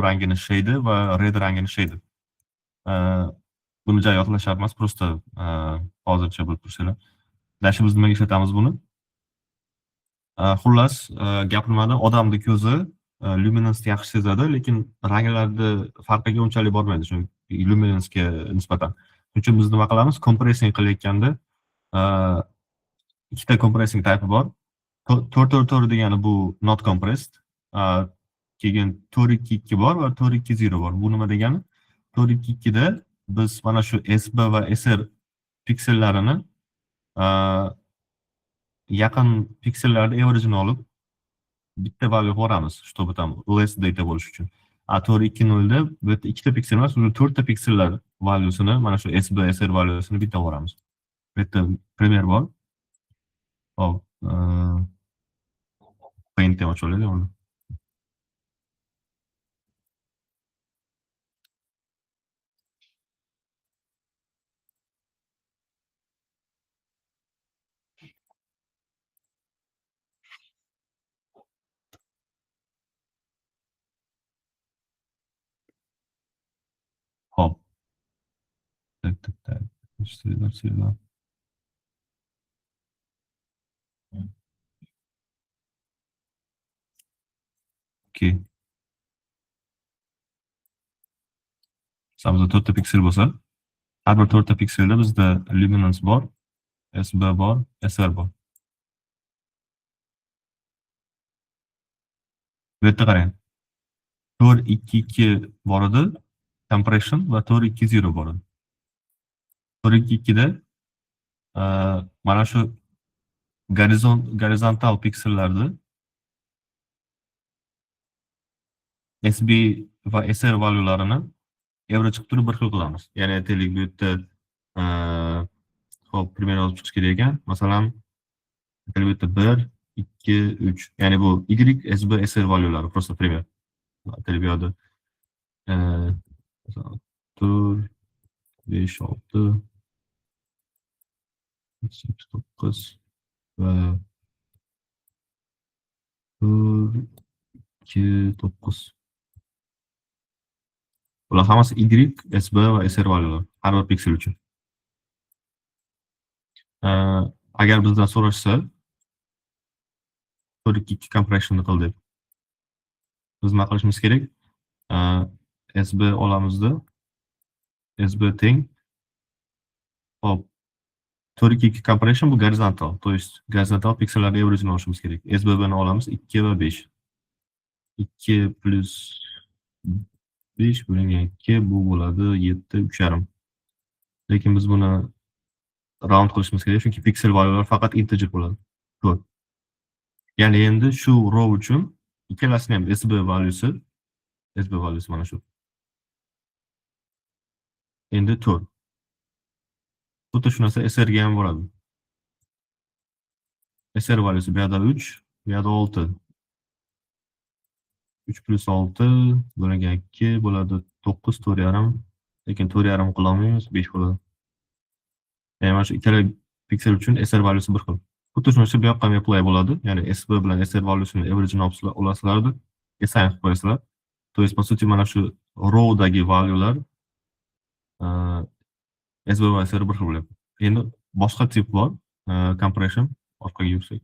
rangini shade va red rangini shade. Buni joy yodlashar emas, просто hozircha bilib tursanglar. Dashimiz nimaga ishlatamiz buni? Xullas, gap nimada odamning ko'zi luminance yaxshi sezadi, lekin ranglarda farqiga unchalik bormaydi, chunki luminance ga nisbatan. Shuning uchun biz nima qilamiz? Compressing qilayotganda ikkita compressing type bor. 444 degani bu not compressed. Keyin 422 bor va 420 bor. Bu nima degani? 422 da biz mana shu SB va SR piksellarini yaqin piksellarni average-ni olib bitta value qo'yamiz, чтобы там less data bo'lish uchun. 420 da bu yerda ikkita piksel emas, o'zi 4 ta piksellar valuesini, mana shu SB SR valuesini bitta qo'yamiz. Bu yerda primer bor. Hop, Paint ham ochib olaylik uni. Hop. Tak. Silver. Okay. Samza 4 ta piksel bo'lsa, har bir 4 ta pikselda bizda luminance bor, SB bor, SR bor. Bu yerda qarang. 422 bor edi, compression va 420 bor edi. 422 da mana shu horizontal piksellarda SB va SR valuelarini average qilib turib bir xil qilamiz. Ya'ni aytaylik, bu yerda hop, primer olib chiqish kerak ekan. Masalan, bu yerda 1, 2, 3. Ya'ni bu Y, SB, SR valuelari, просто primer. Aytaylik, bu yerda 4, 5, 6, 8, 9 va 4, 2, 9. Bular hammasi Y, SB va SR valuelar har bir piksel uchun. Agar bizdan so'rashsa, 422 compression qil deb, biz nima qilishimiz kerak? SB olamizda, SB teng. Hop, 422 compression bu horizontal, to есть horizontal piksellarni average-ni olishimiz kerak. SB-ni olamiz 2 va 5. 2 plus 5 bo'lingan 2 bu bo'ladi 7, 3,5. Lekin biz buni round qilishimiz kerak, chunki piksel valuelar faqat integer bo'ladi. 4. Ya'ni endi shu row uchun ikkalasini ham SB valuesi mana shu. Endi 4. Xuddi shu narsa SR ga ham bo'ladi. SR valuesi bu yerda 3, bu yerda 6. 3 plus 6 bo'lingan 2 bo'ladi 9, 4,5. Lekin 4,5 qila olmaymiz, 5 bo'ladi. Ya'ni mana shu ikkala piksel uchun SR valuesi bir xil. Xuddi shu narsa bu yoqqa ham apply bo'ladi. Ya'ni SB bilan SR valuesini average-ni olasizlar-da, assign qilib qo'yasizlar. To есть, по сути, mana shu row-dagi valuelar SB va SR bir xil bo'ladi. Endi boshqa tip bor, compression, orqaga yursak.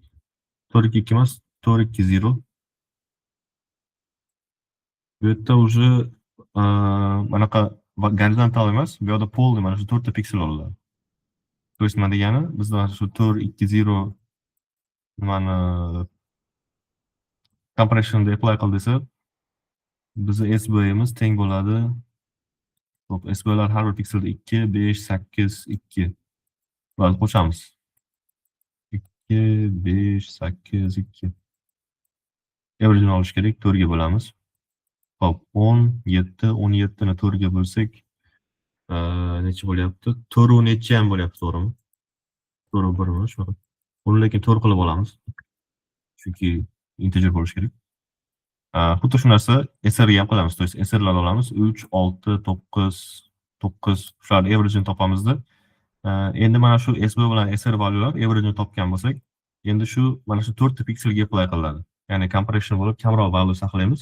422 emas, 420. Bu yerda уже manaqa horizontal emas, bu yerda polni mana shu 4 ta piksel olinadi. To есть, nima degani? Bizda shu 420 nimani compressionni apply qil desa, bizning SB'imiz teng bo'ladi. Hop, SB'lar har bir pikselda 2, 5, 8, 2. Bularni qo'shamiz. 2, 5, 8, 2. Average-ni olish kerak, 4 ga bo'lamiz. Hop, 17, 17 ni 4 ga bo'lsak, necha bo'lyapti? 4 necha ham bo'lyapti, to'g'rimi? 4 1mi shunaqa. Uni lekin 4 qilib olamiz. Chunki integer bo'lish kerak. Xuddi shu narsa SR ga ham qilamiz. To есть SRlar olamiz 3, 6, 9, 9 shularni average-ni topamizda. Endi mana shu SB bilan SR valuelar average-ni topgan bo'lsak, endi shu mana shu 4 ta pikselga apply qilinadi. Ya'ni compression bo'lib kamroq value saqlaymiz.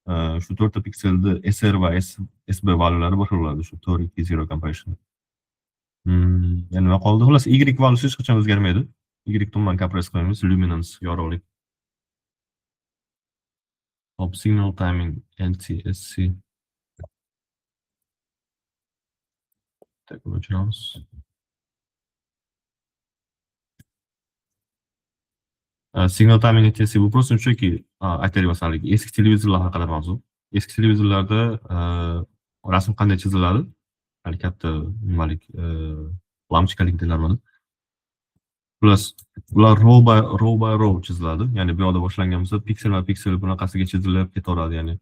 shu 4 ta pikselda SR va SB valyulari boshqariladi shu 4-2-0 compaction. Yana nima qoldi? Xullas Y valyusi hech qachon o'zgarmaydi. Y tomon kompress qilamiz, luminance yorug'lik. Hop, signal timing NTSC. Tak, o'chiramiz. Signal timing NTSC bu просто shunchaki aytadigan haligi eski televizorlar haqida mavzu. Eski televizorlarda rasm qanday chiziladi? Hali katta nimalik lampochkalik deyiladi. Plus ular row by row chiziladi. Ya'ni bu yoqda boshlangan bo'lsa, piksel va piksel bunaqasiga chizilib ketaveradi, ya'ni.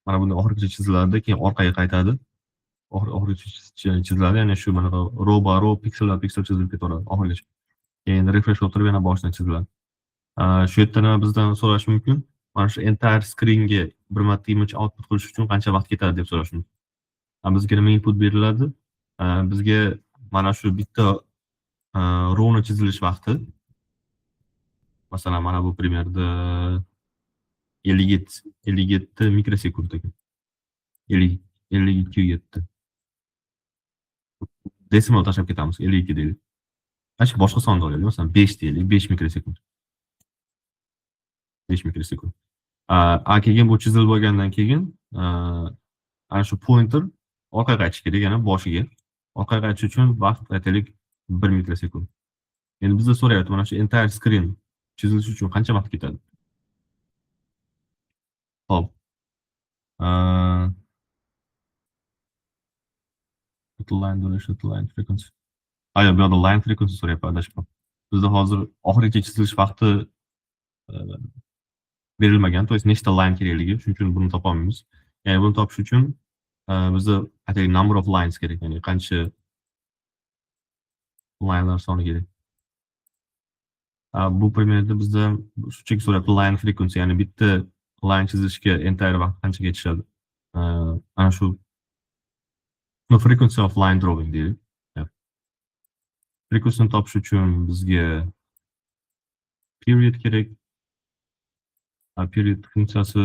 Mana bunday oxirigacha chizilardi, keyin orqaga qaytadi. Oxirigacha chiziladi, ya'ni shu mana row by row, piksel va piksel chizilib ketaveradi oxirigacha. Keyin refresh qilib turib yana boshidan chiziladi. Shu yerda nima bizdan so'rash mumkin? Mana shu entire screenga bir marta image output qilish uchun qancha vaqt ketadi deb so'rash mumkin. Bizga nima input beriladi? Bizga mana shu bitta rowni chizilish vaqti. Masalan, mana bu primerda 57 mikrosekund ekan. 52.7. Desimal tashlab ketamiz, 52 deylik. Ashi boshqa sonni olaylik, masalan 5 deylik, 5 mikrosekund. 5 mikrosekund. Keyin bu chizilib bo'lgandan keyin ana shu pointer orqaga qaytish kerak, yana boshiga. Orqaga qaytish uchun vaqt aytaylik 1 mikrosekund. Endi bizda so'rayapti, mana shu entire screen chizilishi uchun qancha vaqt ketadi? Hop. Line duration, line frequency. Yo'q, bu yerda line frequency so'rayapti, adashibman. Bizda hozir oxirigacha chizilish vaqti berilmagan, to есть nechta line kerakligi, shuning uchun buni topa olmaymiz. Ya'ni buni topish uchun bizda aytaylik number of lines kerak, ya'ni qancha linelar soni kerak. Bu primerda bizda shunchaki so'rayapti line frequency, ya'ni bitta line chizishga entire vaqt qancha ketishadi. Ana shu frequency of line drawing deylik. Frequencyni topish uchun bizga period kerak. Period funksiyasi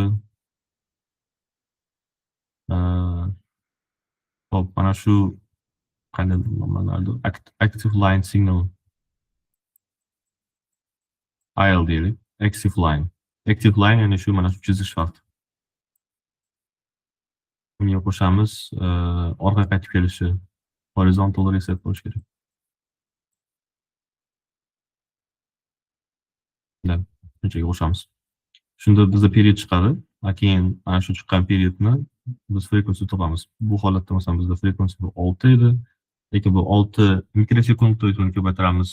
hop, mana shu qanday nomalardir? Active line signal IL deylik. Active line. Active line ya'ni shu mana shu chizish vaqti. Bunga qo'shamiz, orqaga qaytib kelishi horizontal reset bo'lish kerak. Shunchaga qo'shamiz. Shunda bizda period chiqadi. Keyin ana shu chiqqan periodni biz frequency topamiz. Bu holatda masalan bizda frequency 6 edi. Lekin bu 6 mikrosekundda o'zini ko'paytiramiz.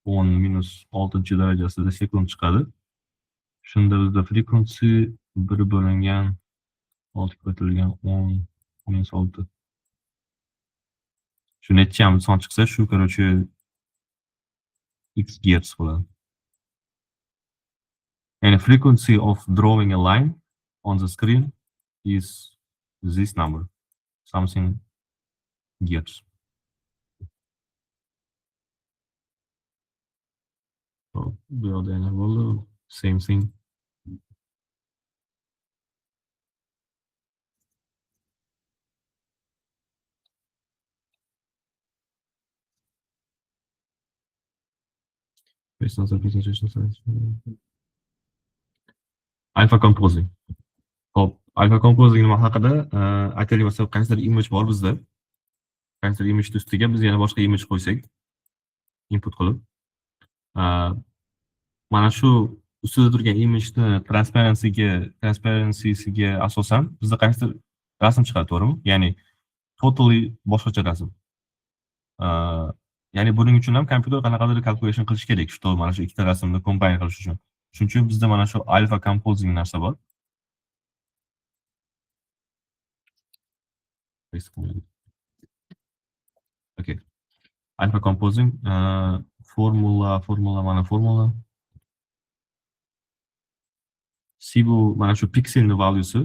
10 - 6 darajasida sekund chiqadi. Shunda bizda frequency 1 bo'lingan 6 ko'paytirilgan 10 - 6. Shu necha ham son chiqsa, shu короче x hertz bo'ladi. And frequency of drawing a line on the screen is this number, something hertz. So build enable, same thing. Alpha composing. Hop, alpha composing nima haqida? Aytaylik, masalan, qanchadir image bor bizda. Qanchadir image ustiga biz yana boshqa image qo'ysak, input qilib, mana shu ustida turgan imageni transparency'siga asosan bizda qanchadir rasm chiqadi, to'g'rimi? Ya'ni totally boshqacha rasm. Ya'ni buning uchun ham kompyuter qanaqadir calculation qilish kerak, shu mana shu ikkita rasmni combine qilish uchun. Shuning uchun bizda mana shu alpha composing narsa bor. Okay. Alpha composing formula mana formula. C bu mana shu pixelni valuesi.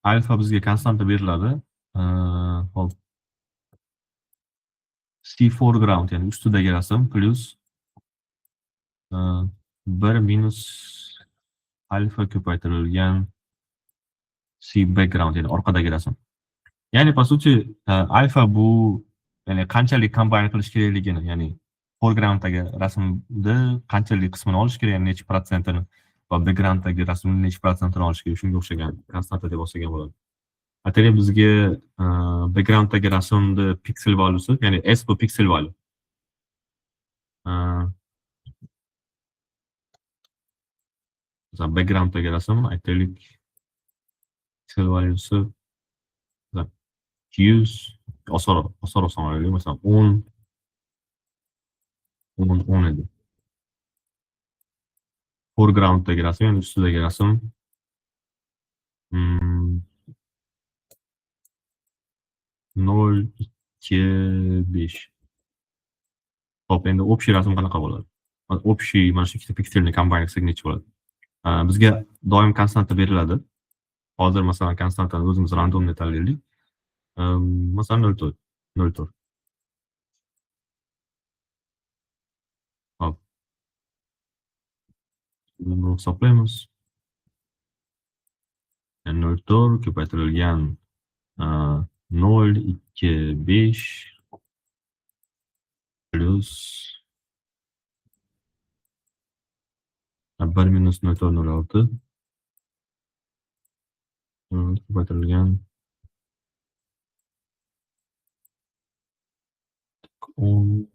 Alpha bizga konstanta beriladi. Hop. C foreground, ya'ni ustidagi rasm plus 1 minus alfa ko'paytirilgan C background, ya'ni orqadagi rasm. Ya'ni по сути alfa bu ya'ni qanchalik combine qilish kerakligini, ya'ni foregrounddagi rasmni qanchalik qismini olish kerak, ya'ni necha protsentini va backgrounddagi rasmni necha protsentini olish kerak, shunga o'xshagan konstanta deb olsagan bo'ladi. Atari bizga backgrounddagi rasmni pixel valyusi, ya'ni S bu pixel value. Mesela background'dagi rasm aytaylik pixel valyusi 200 osonroq sanoqlaylik, masalan 10 edi. Foregrounddagi rasm, ya'ni ustidagi rasm 0,25. Hop, endi общий rasm qanaqa bo'ladi? Общий mana shu ikkita pikselni combine qilsak necha bo'ladi? Bizga doim konstanta beriladi. Hozir masalan konstantani o'zimiz randomni tanlaylik. Masalan 0,4. Hop. Buni hisoblaymiz. 0,4 ko'paytirilgan 0,25 plus 1 minus 0,406 ko'paytirilgan 10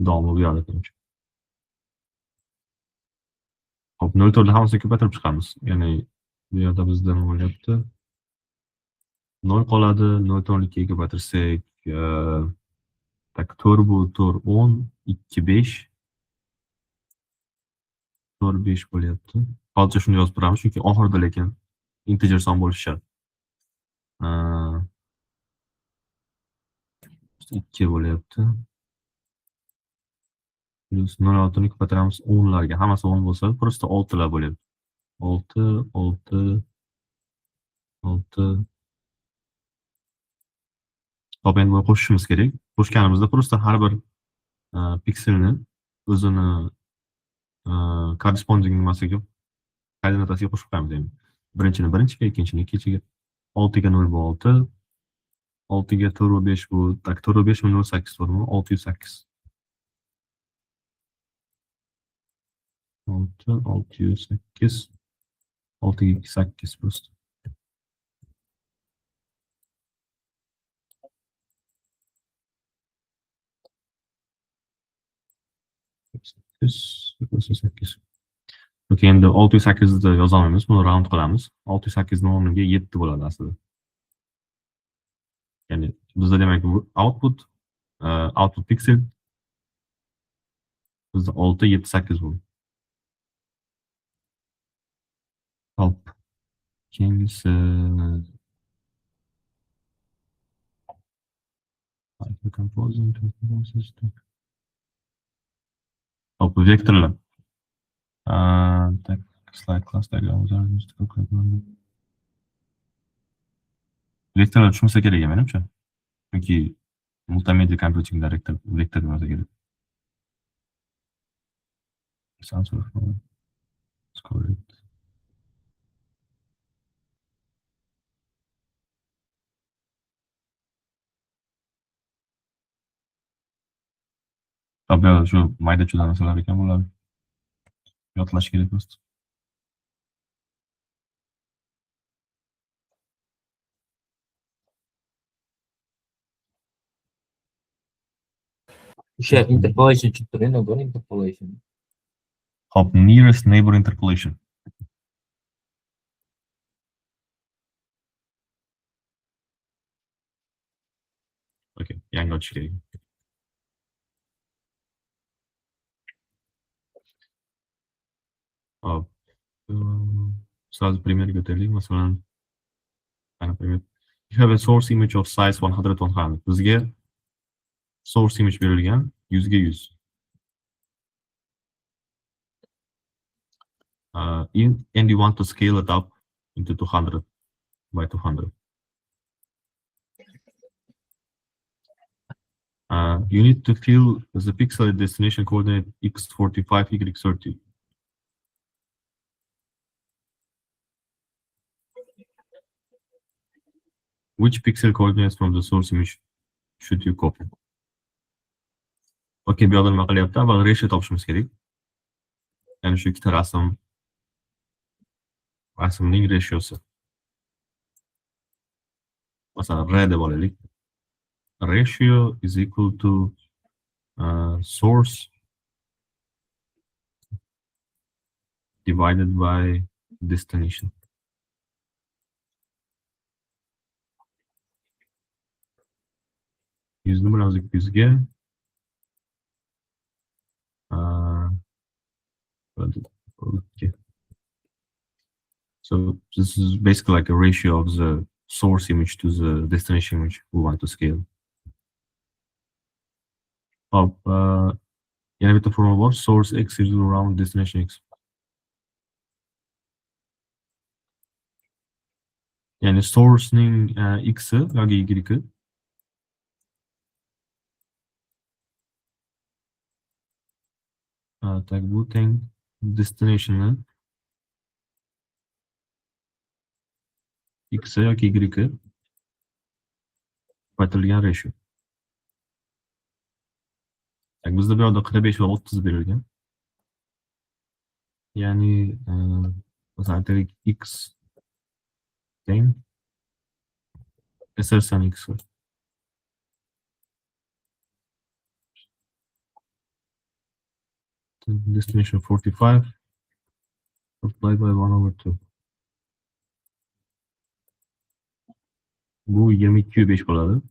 davomi bu yoqda turibdi. Hop, 0,4 ni hammasini ko'paytirib chiqamiz. Ya'ni bu yerda bizda nima bo'lyapti? 0 qoladi. 0,4 ni 2 ga ko'paytirsak, tak 4 bu 4 10, 2 5. 4 5 bo'lyapti. Hozircha shuni yozib turamiz, chunki oxirida lekin integer son bo'lishi shart. 2 bo'lyapti. Plus 0,6 ni ko'paytiramiz 10 larga. Hammasi 10 bo'lsa, просто 6 lar bo'lyapti. 6 6 6. Hop, endi buni qo'shishimiz kerak. Qo'shganimizda просто har bir pikselni o'zini corresponding nimasiga, koordinatasiga qo'shib qo'yamiz endi. Birinchini birinchiga, ikkinchini ikkinchiga. 6 ga 0 bu 6. 6 ga 4 va 5 bu, tak 4 va 5 0,8 to'g'rimi? 608. 608. 6 ga 8 просто. Okey, endi 608 ni yoza olmaymiz, buni round qilamiz. 608 ni o'rniga 7 bo'ladi aslida. Ya'ni bizda demak bu output pixel bizda 6 7 8 bo'ldi. Hop. Keyingisi composing. Hop, vektorlar. Tak slide classdagi vektorlar tushmasa kerak menimcha. Chunki multimedia computingda vektor bo'lsa kerak. Tabii shu mayda-chuyda narsalar ekan bular. Yodlash kerak просто. O'sha interpolation chiqib turadi, nima bor interpolation? Hop, nearest neighbor interpolation. Okay, yangi ochish kerak. Hop. Sразу примерga o'taylik. Masalan, например, you have a source image of size 100. Bizga source image berilgan 100 ga 100. And you want to scale it up into 200. by 200. You need to fill the pixel at destination coordinate x45, y30. Which pixel coordinates from the source image should you copy? Okay, bu yoqda nima qilyapti? Avval ratio topishimiz kerak. Ya'ni shu ikkita rasmning ratiosi. Masalan, R deb olaylik. Ratio is equal to source divided by destination. Yuzni bilan yuzga okay. So this is basically like a ratio of the source image to the destination image we want to scale. Yana bitta formula bor. Source x is around destination x. Yani source'ning x'i yoki y'si tak bu teng destination'ni x'i yoki y'si ko'paytirilgan ratio. Tak bizda bu yoqda 45 va 30 berilgan. Ya'ni masalan aytaylik x teng SRS'dan x. Destination 45 multiplied by 1/2. Bu 22/5 bo'ladi.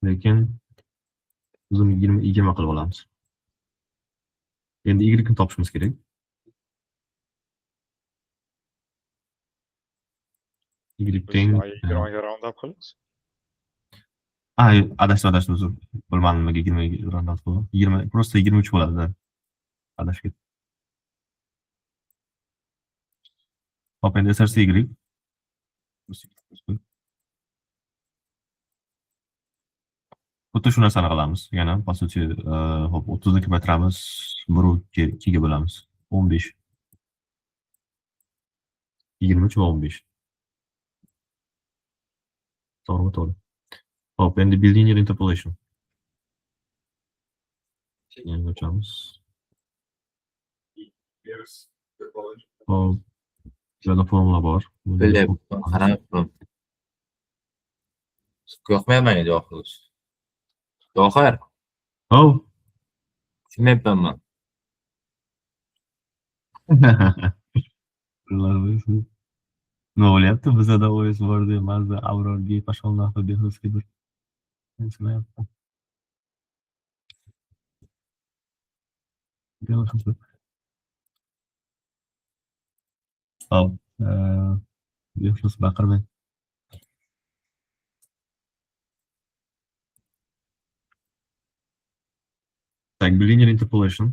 Lekin biz uni 20 qilib olamiz. Endi y ni topishimiz kerak. Y teng round up qilamiz. Adashdim uzr. Bilmadim nimaga 20 round up qildim. 20 просто 23 bo'ladi. Adashib ketdim. Hop, endi SRC y. Xuddi shu narsani qilamiz. Yana по сути, hop 30 ni ko'paytiramiz, 1/2 ga bo'lamiz. 15. 23 va 15. To'g'ri. Hop, endi bilinear interpolation. Yangi ochamiz. Hop, yana formula bor. Bilib, qarab yoqmayapman endi oxirgi. Oxir. Oh. Tushunmayapman. Nima bo'lyapti? Bizda OS bordi, Mazda Aurorga pashol narxi behosga bir. Tushunmayapman. Hop, behos baqirmang. Так, bilinear interpolation.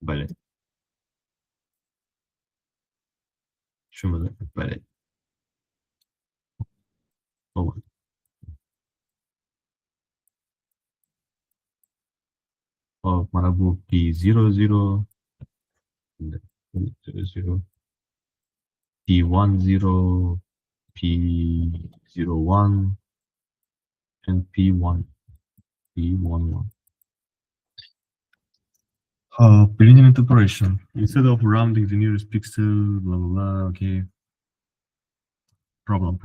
Vale. Tushunmadi. Vale. Hop. Hop, mana bu P00 P10 P01 and P11. Bilinear interpolation. Instead of rounding the nearest pixel, blah blah blah. Okay. Problem.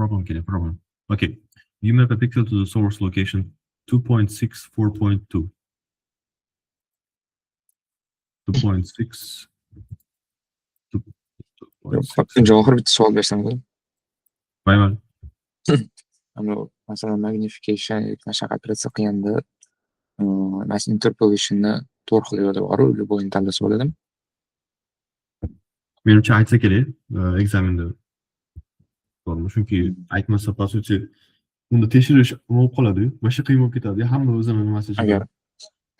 Okay. You map a pixel to the source location 2.6 4.2. 2.6. Javohir bitta savol bersam bo'ladimi? Bayman. Masalan, magnification yoki shunaqa operatsiya qilganda, mana interpolationni to'g'ri xil yo'li bor, любойni tanlasa bo'ladimi? Menimcha aytsa kerak, ekzamenda. To'g'rimi? Chunki aytmasa, по сути, unda tekshirish bo'lib qoladi, boshqa qiyin bo'lib ketadi. Hamma o'zini nimasi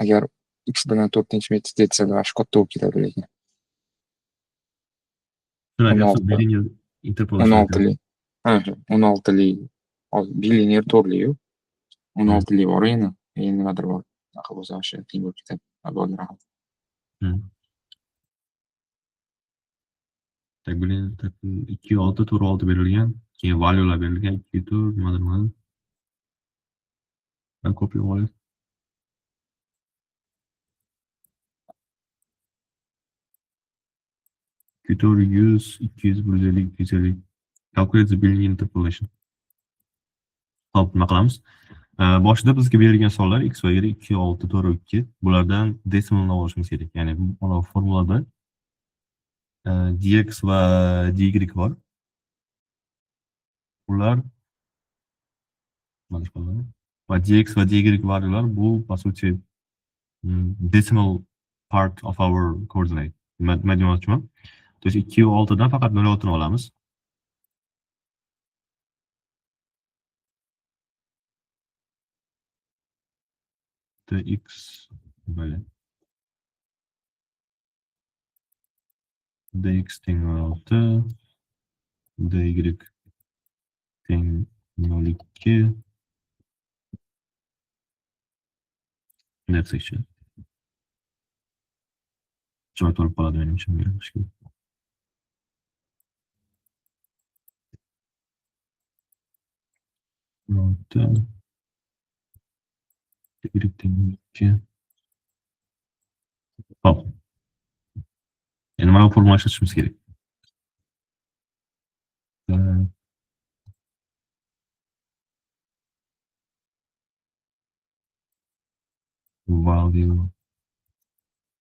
Agar x bilan 4-metr desa, katta bo'lib ketadi lekin. Shuni aytyapsiz, Interpolation 16'li. Ha, 16'li. Bilinear to'rtli-yu. 16'li bor yana. Yana nimadir bor. Unaqa bo'lsa o'sha teng bo'lib ketadi. Avvalroq. Tak, bular 2, 6, 4, 6 berilgan. Keyin valuelar berilgan. 2, 4, nimadir. Ben kopya olib. Q4 100, 200, 150, 250. Calculate the Boolean interpolation. Hop, nima qilamiz? Boshida bizga berilgan sonlar x va y 2, 6, 4, 2. Bulardan decimalni olishimiz kerak. Ya'ni mana bu formulada dx va dy bor. Ular mana shu va dx va dy valyular bu по сути decimal part of our coordinate. Nima demoqchiman? То есть 2 va 6 dan faqat 0,6 ni olamiz. dx böyle. dx teng 0,6, dy teng 0,2. Net seçeceğim. Joy torpaladı benim için gelmiş gibi. Nokta. Biriktim 2. Hop. Yani bana formül açmamız gerek.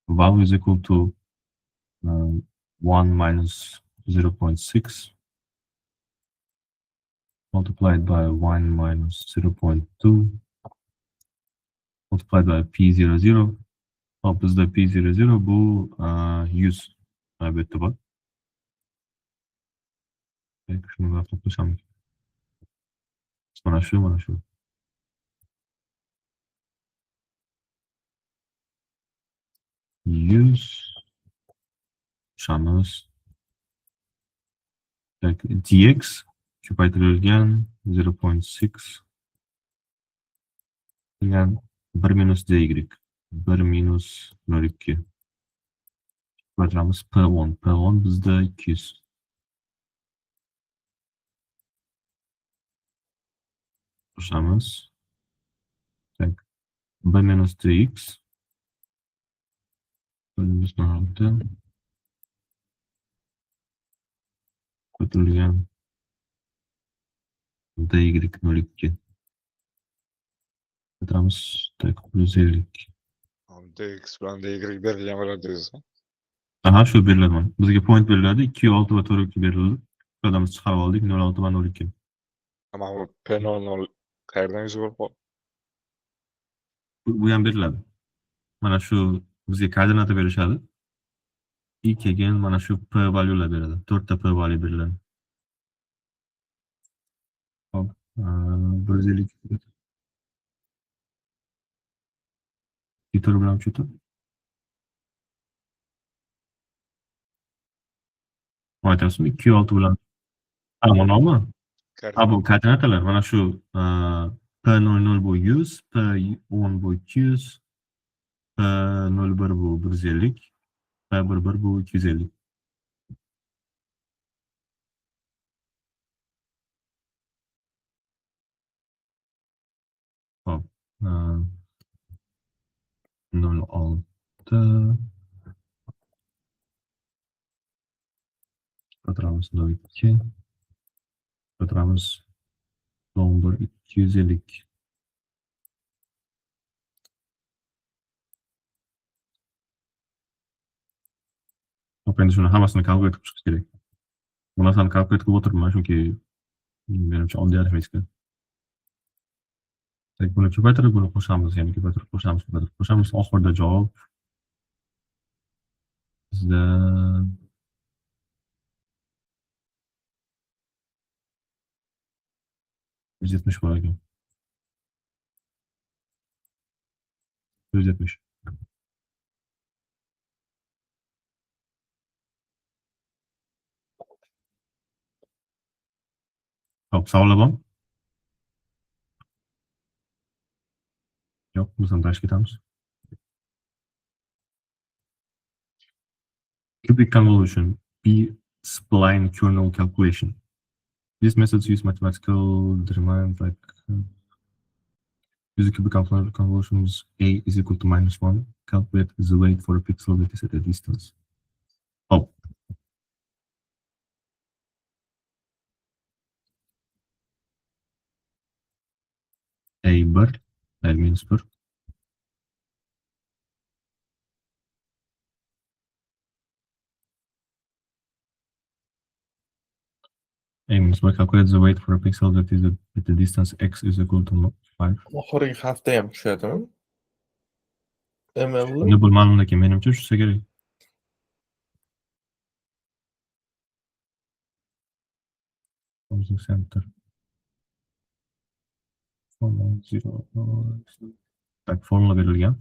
Value is equal to 1 minus 0.6 multiplied by 1 minus 0.2 multiplied by p00. Hop, bizde p00 bu 100. Elbette bak. Şunu da toplasam. Mana şu. Yüz şanımız dx ko'paytirilgan 0.6 degan 1 minus dy 1 minus 0.2 ko'paytiramiz p10 bizda 200 qo'shamiz. Tak, 1 minus dx bölünmüş 6 ko'paytirilgan dy 0.2 ko'paytiramiz. Tak, 150. dx bilan dy berilgan bo'ladi deysiz. Aha, shu beriladi mana. Bizga point beriladi. 2, 6 va 4, 2 berildi. Ifodamizni chiqarib oldik. 0.6 va 0.2. Ama bu p00 qayerdan yuz bo'lib qoldi? Bu ham beriladi. Mana shu bizga koordinata berishadi. Keyin mana shu p valyular beradi. 4 ta p valyu beriladi. Hop, 150 bilan o'chirdi. Aytasizmi? 2, 6 bilan. Manami? Bu koordinatalar mana shu p00 bu 100, p10 bu 200, p01 bu 150, p11 bu 250. Hop. 0.6 ko'taramiz 0.2 ko'taramiz 0.1 250. Hop, endi shuni hammasini kalkulate qilib chiqish kerak. Bu narsani kalkulate qilib o'tiribman, chunki menimcha oddiy arifmetika. Buni ko'paytirib, buni qo'shamiz, ya'ni ko'paytirib qo'shamiz. Oxirida javob bizda 170 bor ekan. 170. Hop, savollar bormi? Yo'q, biz ham tashib ketamiz. Cubic convolution, B-spline kernel calculation. These methods use mathematical determinant like use a cubic convolutions A is equal to -1. Calculate the weight for a pixel that is at a distance. Hop. A1, that means per. Means by calculate the weight for a pixel that is at the distance x is equal to 5. Oxirgi hafta ham tushadimi? ML Ne bilmadim lekin menimcha tushsa kerak. Housing center. Formula 0. Tak, formula berilgan.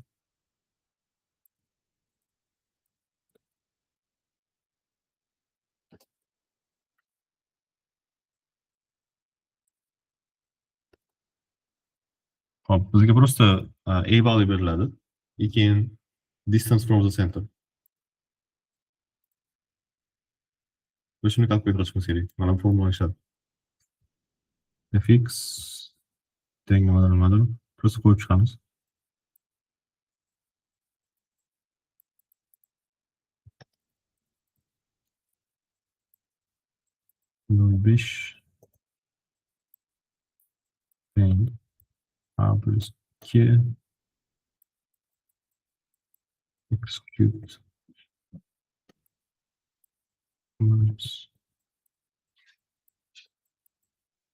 Hop, bizga просто A vali beriladi. Keyin distance from the center. Biz shuni kalkulyator qilishimiz kerak. Mana bu formula ishladi. Fx teng nimadir. Просто qo'yib chiqamiz. Nol besh teng A plus 2 x cubed minus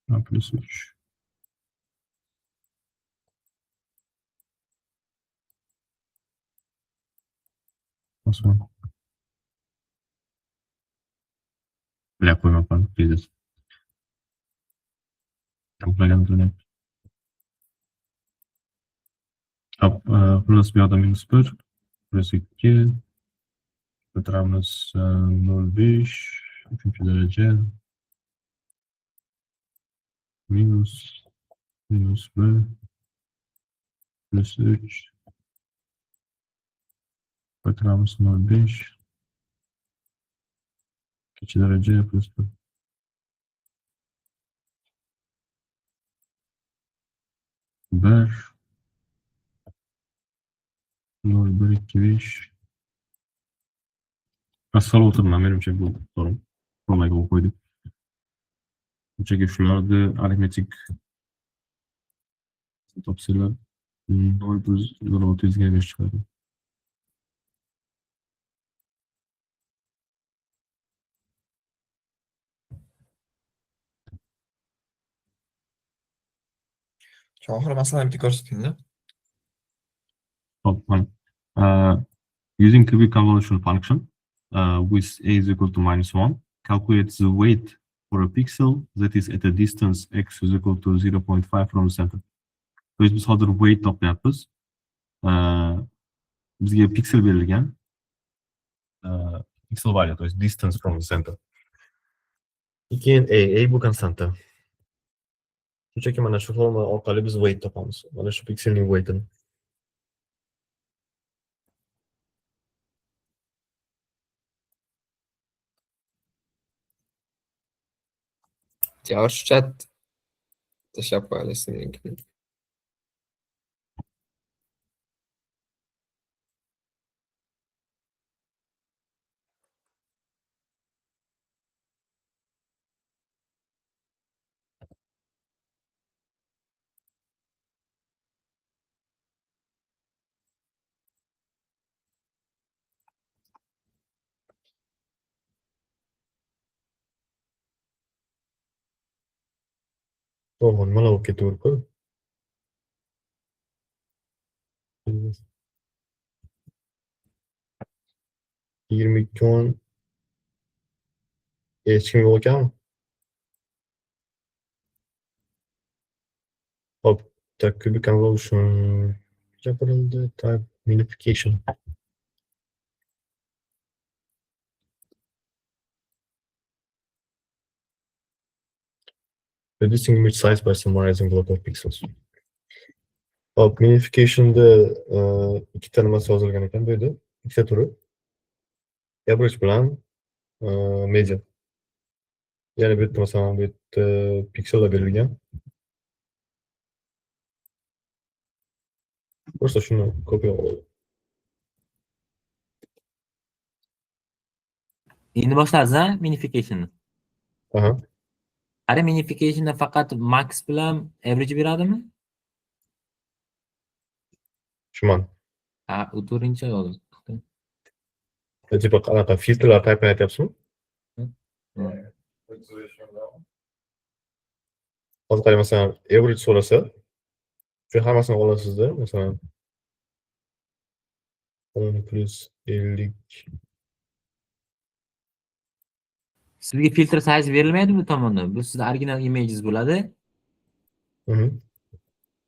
A plus 3. Osman. Bilib qo'ymoqman, please. Kalkulagan tuni. Hop, plus bu yoqda -1, plus 2. Ko'taramiz 0,5, 3-daraja. Minus 1, plus 3. Ko'taramiz 0,5. 2-daraja plus 1. 1, 0,1, 2, 5. Asal o'tirman, menimcha bu to'g'ri. Formaga qo'ydik. Bunchaga shularni arifmetik topsanglar 0,6 ga 5 chiqadi. Oxiri masalani bitta ko'rsatingda. Hop, mana. Using cubic convolution function with A is equal to -1, calculate the weight for a pixel that is at a distance x is equal to 0.5 from the center. So biz hozir weight topyapmiz. Bizga pixel berilgan. Pixel value, to есть distance from the center. Keyin A bu konstanta. Shunchaki mana shu formula orqali biz weight topamiz. Mana shu pixelning weightini. Javr shu chat tashlab qo'yamiz linkni. To'g'ri, mana bu ketaverib-ku. Yigirma ikki o'n hech kim yo'q ekanmi? Hop, tak cubic convolution gapirildi, type minification. Reducing image size by summarizing block of pixels. Hop, minification'da ikkita nimasi yozilgan ekan bu yerda. Ikkita turi. Average bilan median. Ya'ni bu yerda masalan bu yerda piksellar berilgan. Просто shuni kopiya qildim. Endi boshlaymiz ha minification'ni. Aha. Qara minification'da faqat max bilan average beradimi? Shuman. Ha, u to'rtinchi yozdim. Tipo qanaqa filtrlar type aytyapsizmi? Hozir qarang, masalan, average so'rasa, shu hammasini olasizda, masalan 10 plus 50. Sizga filter size berilmaydi bu tomondan. Bu sizning original images bo'ladi. Mhm.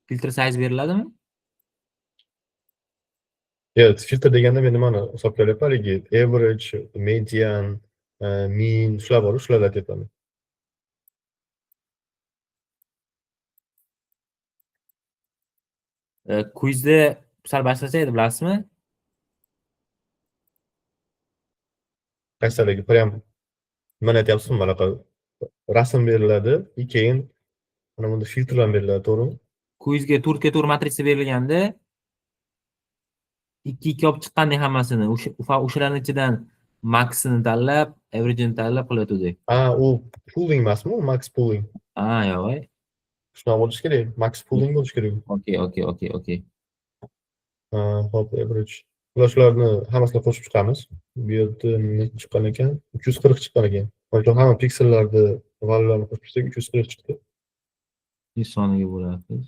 Filter size beriladimi? Yo'q, filtr deganda men nimani hisobga olyapman? Haligi average, median, mean shular bor, shularni aytyapman. Quizda sal boshlasak edi, bilasizmi? Qaysiligi prям nimani aytyapsizmi? Bunaqa rasm beriladi, keyin mana bunda filtrlar beriladi, to'g'rimi? Quizga turga tur matritsa berilganda 2 olib chiqqandik hammasini. O'shalarning ichidan maxini tanlab, average'ini tanlab qilyotgandik. U pooling emasmi? U max pooling. Yo'q. Shunaqa bo'lishi kerak. Max pooling bo'lishi kerak. Okey. Hop, average. Shularni hammasini qo'shib chiqamiz. Bu yerda necha chiqqan ekan? 340 chiqqan ekan. Mana hamma piksellarni valyularni qo'shib chiqsak 340 chiqdi. Soniga bo'lasiz.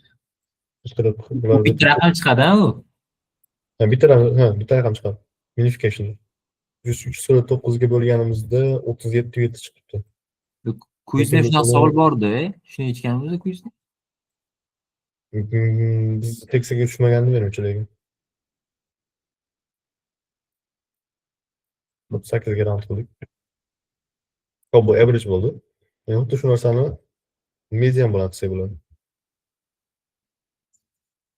340 bular Bitta raqam chiqadi u. bitta raqam chiqadi. Minification. 309 ga bo'lganimizda 37 chiqibdi. Quizda shunaqa savol bor-da, shuni yechganmiz quizda. Biz tekstiga tushmagandi menimcha lekin. 8 ga round qildik. Hop, bu average bo'ldi. Xuddi shu narsani median bilan qilsak bo'ladi.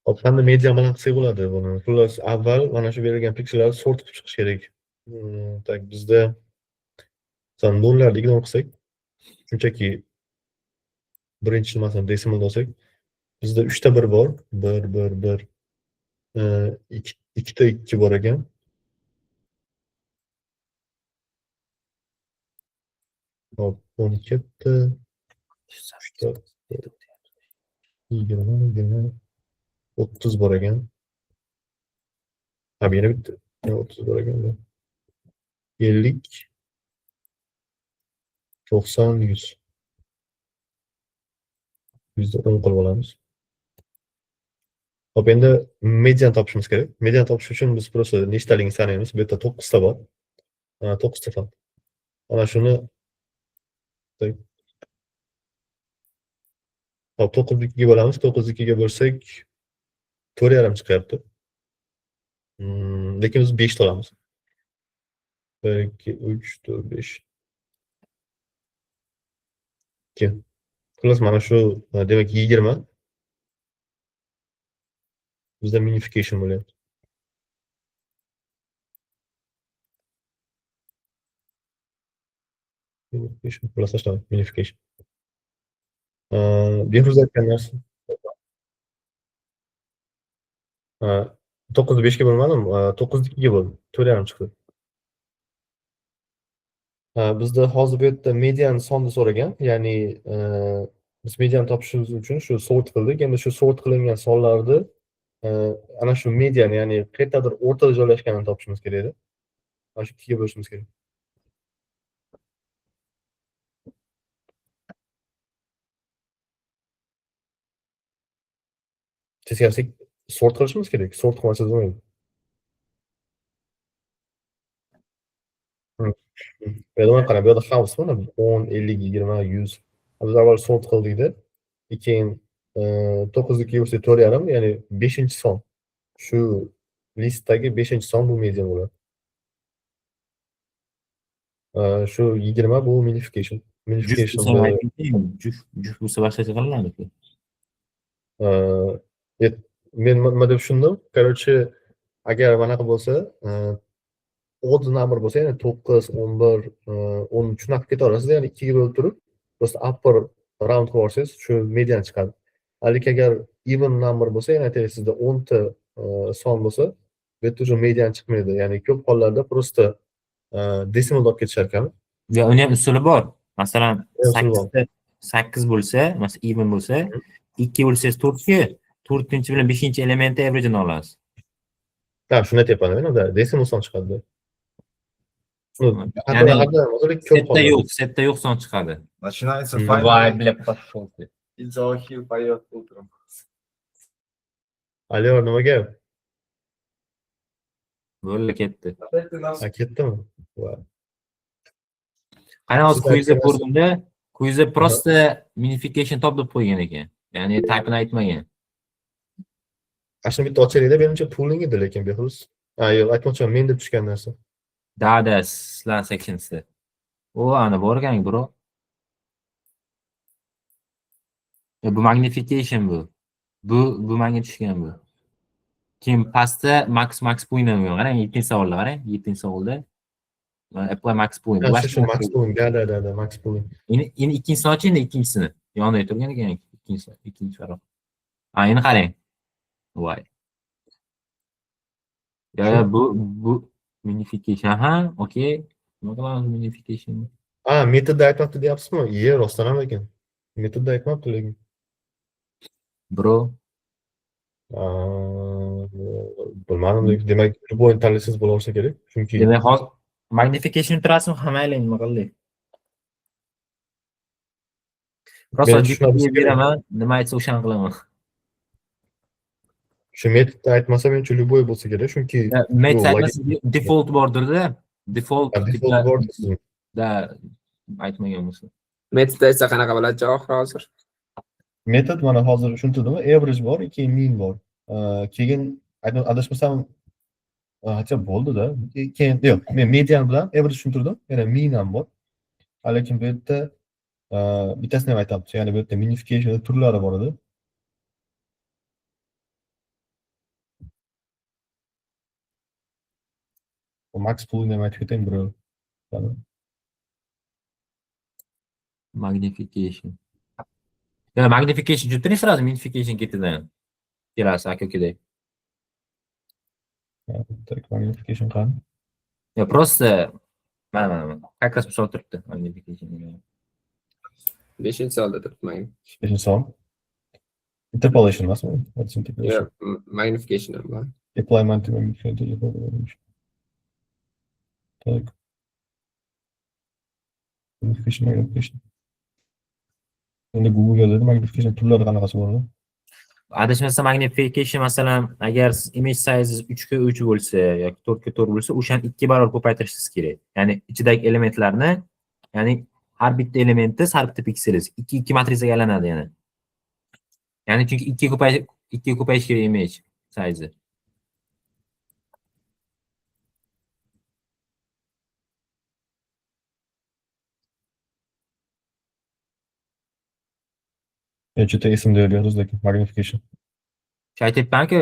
Hop, qanday median bilan qilsak bo'ladi buni? Xullas, avval mana shu berilgan piksellarni sort qilib chiqish kerak. Tak, bizda masalan nollarni ignore qilsak, shunchaki birinchi masalan decimal olsak, bizda 3 ta 1 bor. 1 2 ta 2 bor ekan. Hop, 12 ta 20 30 bor ekan. Yana bitta 30 bor ekan. 50 90 100. Bizda 10 qilib olamiz. Hop, endi median topishimiz kerak. Median topish uchun biz просто nechtaligini sanaymiz. Bu yerda 9 ta bor. 9 ta fan. Mana shuni hop 9 ga bo'lamiz. 9 ga bo'lsak 4,5 chiqyapti. Lekin biz 5 ta olamiz. 1 2 3 4 5. Xullas mana shu demak 20 bizda minification bo'lyapti. Xullas tashlab minification. Behruz aytgan narsa. 9ni 5 ga bo'lmadim, 9ni 2 ga bo'ldim. 4,5 chiqdi. Bizda hozir bu yerda median sonni so'ragan, ya'ni biz median topishimiz uchun shu sort qildik. Endi shu sort qilingan sonlarni ana shu median, ya'ni qayerdadir o'rtada joylashganini topishimiz kerak edi. Mana shu 2 ga bo'lishimiz kerak. Teskari sort qilishimiz kerak. Sort qilmasangiz bo'lmaydi. Bu yerda qarang, bu yerda house mana 10, 50, 20, 100. Biz avval sort qildik-da. Keyin 9 ga bo'lsa 4,5, ya'ni 5-son. Shu listdagi 5-son bu median bo'ladi. Shu 20 bu minification. minification bo'lsa bu juft bo'lsa boshqacha qilinadi-ku. men nima deb tushundim? Короче, agar bunaqa bo'lsa, odd number bo'lsa, ya'ni 9, 11, 13 shunaqa ketaverasiz, ya'ni 2 ga bo'lib turib, просто upper round qilib olsangiz, shu median chiqadi. Lekin agar even number bo'lsa, ya'ni aytaylik sizda 10 ta son bo'lsa, bu yerda уже median chiqmaydi. Ya'ni ko'p hollarda просто decimal olib ketishar ekan. Ya uni ham usuli bor. Masalan, Usuli bor. 8 bo'lsa, masalan, even bo'lsa, 2 bo'lsangiz 4 ga, 4-chi bilan 5-chi elementni average olasiz. Ha, shuni aytyapman men, unda decimal son chiqadi. Ya'ni Ko'p setda yo'q son chiqadi. Начинается Мгм. файл. Voy, bilib pashol. И Zohir поет утром. Alyo, nima gap? Bo'ldi, ketdi. Опять ты нас Ha, ketdimi? Voy. Qani hozir Siz quizda aytgansiz. ko'rdimda, quizda prosta minification top deb qo'ygan ekan. Ya'ni type'ini aytmagan. Ashuni bitta ochaylik-da, menimcha pooling edi lekin bexus. Ha, yo'q, aytmoqchiman, men deb tushgan narsa. Da slan sectionsda. O, ana bor ekan, bro. Bu magnification bu. Bu menga tushgan bu. Keyin pastda max point bo'lgan. Qarang, 7-chi savolda qarang, 7-chi savolda. Apply max point. Ha, shu max pooling, da, max pooling. Endi ikkinchisini oching, ikkinchisini. Yonida turgan ekan, ikkinchi faroq. Ha, endi qarang. Voy. Ya bu minification. Ha, okey. Nima qilamiz minification? Ha, metodda aytmoqchi deyapsizmi? Ye, rostdan ham ekan. Metodda aytmoqchi lekin. Bro, Bilmadim, demak, любойni tanlasangiz bo'laversa kerak. Chunki demak hozir magnification turasizmi, hammanglar nima qildik? Rosa Men tushunadiz GPTga beraman, nima aytsa o'shani qilaman. shu metodda aytmasa menimcha любой bo'lsa kerak, chunki Math bu aytmasa default bordir-da. Default default bor deysizmi? da aytmagan bo'lsa. Metodda esa qanaqa bo'ladi javob hozir? Metod mana hozir tushuntirdimmi? Average bor, keyin mean bor. Keyin adashmasam hacha bo'ldi-da. Keyin yo'q, men median bilan average tushuntirdim. Yana mean ham bor. Lekin bu yerda bittasini ham aytamiz. Ya'ni bu yerda minification turlari bor edi. Max pooling ham aytib ketaymi bro. Magnification. Ya magnification tushuntiring sразу minification ketidan. Kelasi aka-ukadek. Так, magnification qani? Ya просто mana как раз misol turibdi magnification. 5-chi savolda turibman. Beshinchi savol. Interpolation emasmi? What's interpolation? Yo'q, magnification ham bor. Apply magnification. Так. Magnification. Endi Google yozadi, magnification turlari qanaqasi bor? Adashmasam magnification masalan agar siz image size 3 ga 3 bo'lsa yoki 4 ga 4 bo'lsa, o'shani 2 barobar ko'paytirishingiz kerak. Ya'ni ichidagi elementlarni, ya'ni har bitta elementni har bitta pikselingiz 2 matrisaga aylanadi yana. Ya'ni chunki 2 ga ko'payishi kerak image size. Juda esimda yo'q yozdik, magnification. Aytyapmanki,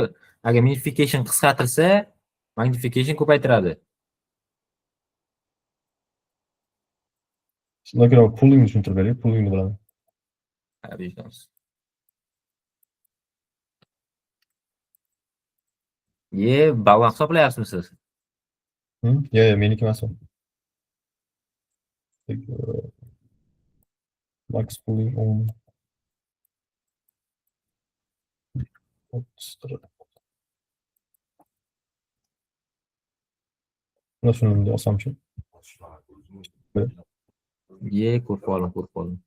agar minification qisqartirsa, magnification ko'paytiradi. Shundan keyin pooling tushuntirib bering, poolingni bilaman. Vijdons. Ye, balans hisoblayapsizmi siz? Yo'q, meniki emas u. Max pooling on. Nasıl önümde asamçı? Ye, ko'rib qoldim.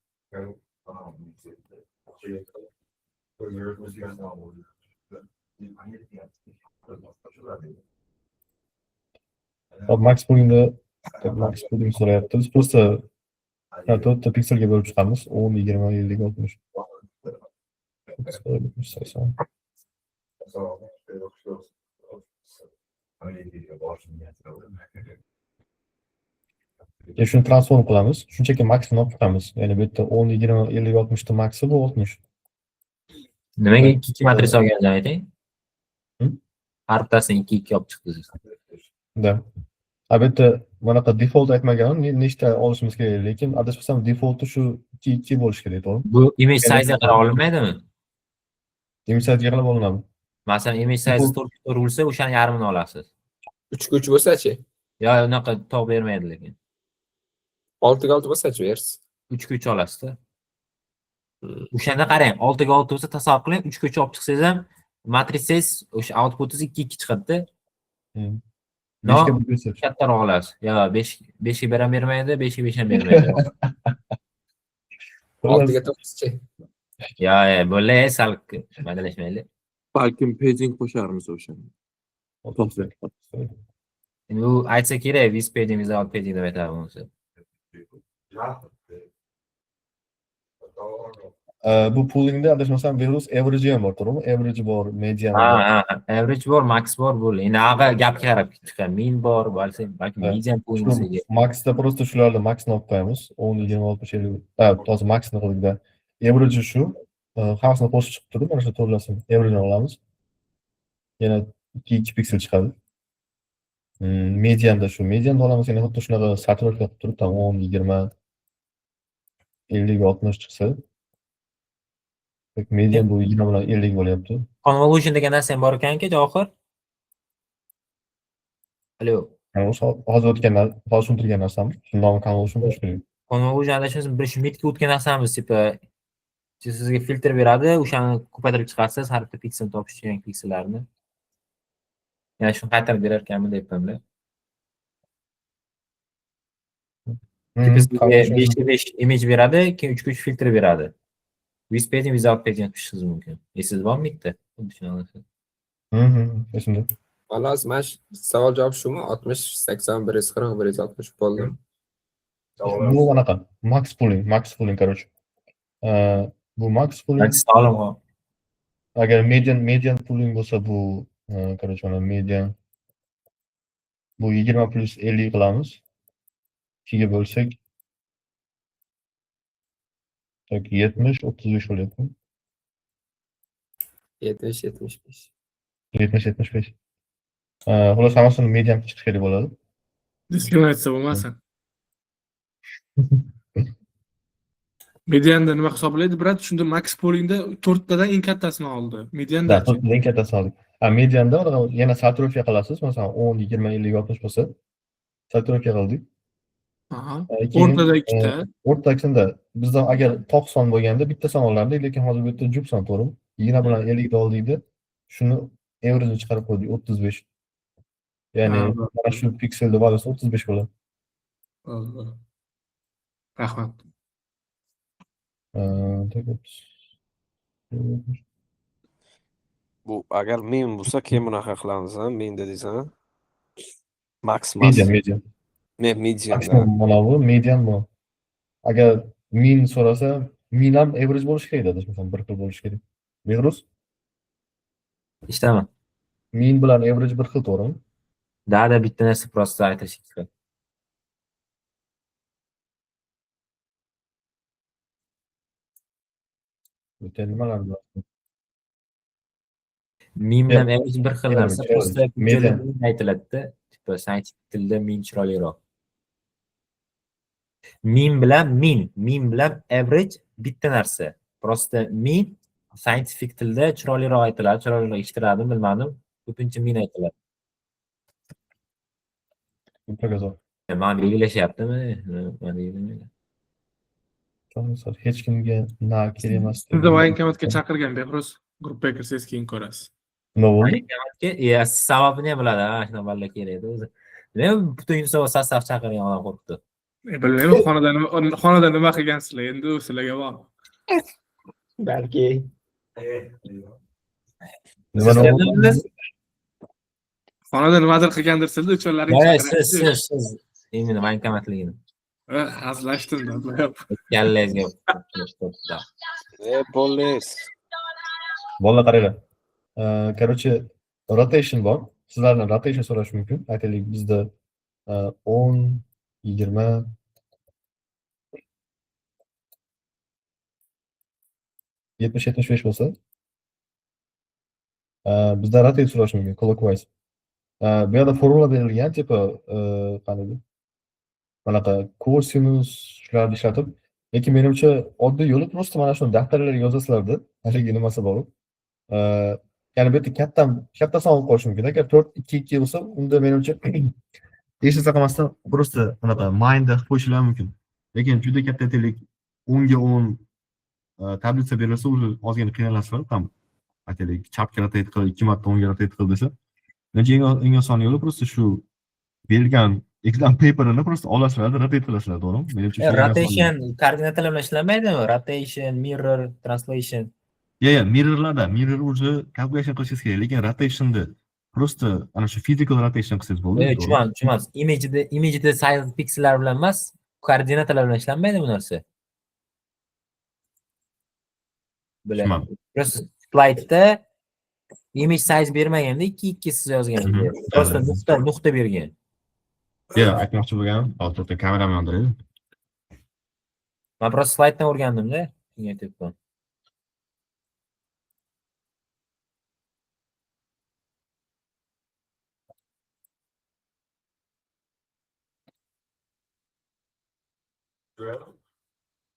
Max pooling so'rayapti. Biz просто 4 pikselga bo'lib chiqamiz. 10, 20, 50, 60. 80. Shuni transform qilamiz. Shunchaki maxni olib chiqamiz. Ya'ni bu yerda 10, 20, 50, 60 ta maxi bu 60. Nimaga Evet. 2 matrisa olganini ayting. Hı? Har bittasini 2 olib chiqdingiz. Da. Albatta bunaqa default aytmaganim, nechta olishimiz kerak, lekin adashmasam defaulti shu 2 bo'lishi kerak, to'g'rimi? Bu image size qarab olinmaydimi? Image qarab olinadi. Masalan, image size 4 bo'lsa, o'shani yarmini olasiz. 3 3 bo'lsa-chi? Yo, unaqa to'g'ri bermaydi lekin. 6 6 bo'lsa-chi bersiz. 3 olasizda. O'shanda qarang, 6 ga 6 bo'lsa tasavvur qiling, 3 ga olib chiqsangiz ham matrisangiz o'sha outputingiz 2 2 chiqadi-da. No, 5 ga bo'lsa. kattaroq olasiz. Yo, 5 ga ham bermaydi, 5 ga 5 ham bermaydi. 6 ga 9-chi? Yo, bo'ldi, sal maydalashmaydi. Balkim paging qo'sharmiz o'shani. Endi u aytsa kerak, with paging, without paging deb aytadi bunisi. Bu poolingda adashmasam virus average ham bor, to'g'rimi? Average bor, median Ha, bor. ha, average bor, max bor, bo'ldi. Endi ag'a gapga qarab chiqadi. Min bor, balki median poolingsiga. Maxda prosta shularni maxni olib qo'yamiz. 10, 20, 60, 50. Ha, to'g'ri maxni qildik-da. Average shu. Hammasini qo'shib chiqib turib, mana shu to'rlasini average olamiz. Yana 2 piksel chiqadi. Medianda shu. Medianda olamiz, yana xuddi shunaqa saturovka qilib turib, tam 10, 20, 50 ga 60 chiqsa. Median bu 20 bilan 50 bo'lyapti. Convolution degan narsa ham bor ekan-ku, Johir. Alo. O'sha hozir o'tganlar, hozir tushuntirgan narsami? Shuni nomi convolution bo'lishi kerak. Convolution adashmasam bir mitga o'tgan narsamiz, tipa sizga filtr beradi, o'shani ko'paytirib chiqarsiz, har bitta pikselni topish kerak piksellarni. Yana shuni qaytarib berar ekanmi deyapman-da. Bizga 5 ga 5 image beradi, keyin 3 ga 3 filtr beradi. With paging, without paging qilishingiz mumkin. Esingizda bormi bitta? Xuddi shunaqa. Esimda. Xolos, mana shu savol javob shumi? 60, 80, 140, 160 bo'ldi. Bu anaqa max pooling, короче. Bu max pooling. Sog'lom. Agar median pooling bo'lsa bu, короче, mana median bu 20 plus 50 qilamiz. 2 ga bo'lsak 70, 35 bo'lyapti. 70 75. 70, 75. Xolos hammasini median chiqish kerak bo'ladi. Diskriminatsiya bo'lmasin. Medianda nima hisoblaydi, brat? Shunda max poolingda 4 tadan eng kattasini oldi. Medianda Da, eng kattasi oldik. Medianda yana saturovka qilasiz. Masalan, 10, 20, 50, 60 bo'lsa saturovka qildik. Aha. Keyin, O'rtada ikkita. o'rtasida bizda agar to'q son bo'lganda bitta son olardik, lekin hozir bu yerda jup son, to'g'rimi? 20 bilan 50 da oldikda shuni average chiqarib qo'ydik 35. Ya'ni mana shu pikselda valyusi 35 bo'ladi. Rahmat. Bu agar min bo'lsa, keyin bunaqa qilamiz, ha? Min dedingiz-a? Max. Median. Median. Mana bu median bu. Agar min so'rasa, min ham average bo'lishi kerak, adashmasam, bir xil bo'lishi kerak. Behruz? Eshitaman. Min bilan average bir xil, to'g'rimi? Da bitta narsa prosta aytish kerak. Bitta nimalar bor? Min bilan average bir xil narsa, Average, prosta median. aytiladi-da. Tipa scientific tilda min chiroyliroq. Min bilan average bitta narsa. Prosta min scientific tilda chiroyliroq aytiladi, chiroyliroq eshittiradi, bilmadim. Ko'pincha min aytiladi. Mutlaqo. Mana belgilashyaptimi? Mana belgilamaydi. Hech kimga na kerak emas. Sizni voyinkomatga chaqirgan Behruz, gruppaga kirsangiz keyin ko'rasiz. Nima bo'ldi? Sababini ham biladi, ha, shunaqa balla kerak edi o'zi. Men butun so'z sostav chaqirgan odam qo'rqdi. Bilmayman, xonada nima qilgansizlar, endi u sizlarga bor. Balki Xonada nimadir qilgandirsizlar, uchonlaringiz Siz imini voyinkomatligini. Hazlashdim da. Kallangizga. Bolis. Bolalar qaranglar. Короче, rotation bor. Sizlardan rotation so'rash mumkin. Aytaylik, bizda 10, 20, 70-75 bo'lsa, bizda rotate surash mumkin, clockwise. Bu yerda formula berilgan, tipa, qani bu? Bunaqa cosinus shularni ishlatib, lekin menimcha oddiy yo'li просто mana shuni daftarlarga yozasizlarda, haligi nimasi bor. Ya'ni bu yerda katta son olib qo'yish mumkin. Agar 4 2 2 bo'lsa, unda menimcha hech narsa qilmasdan просто bunaqa mindda qilib qo'yishlar mumkin. Lekin juda katta aytaylik 10 ga 10 tablitsa berilsa, o'zi ozgina qiynalasiz tam aytaylik chapga rotate qil, 2 marta 10 ga rotate qil desa. Menimcha eng oson yo'li просто shu berilgan exam paper'ini просто olasizlar, rotate qilasizlar, to'g'rimi? Menimcha shu eng oson yo'l. Rotation koordinatalar bilan ishlanmaydimi? Rotation, mirror, translation. Mirrorlarda mirror уже calculation qilishingiz kerak, lekin rotation'da просто ana shu physical rotation qilsangiz bo'ldi. Tushunamiz. Image'da size piksellar bilan emas, koordinatalar bilan ishlanmaydi bu narsa. Tushunmadim. Просто slaydda image size bermaganda 2 siz yozganingiz. Просто nuqta bergan. Aytmoqchi bo'lganim, hozir kameramni yondiray. Men просто slayddan o'rgandim-da, shunga aytyapman.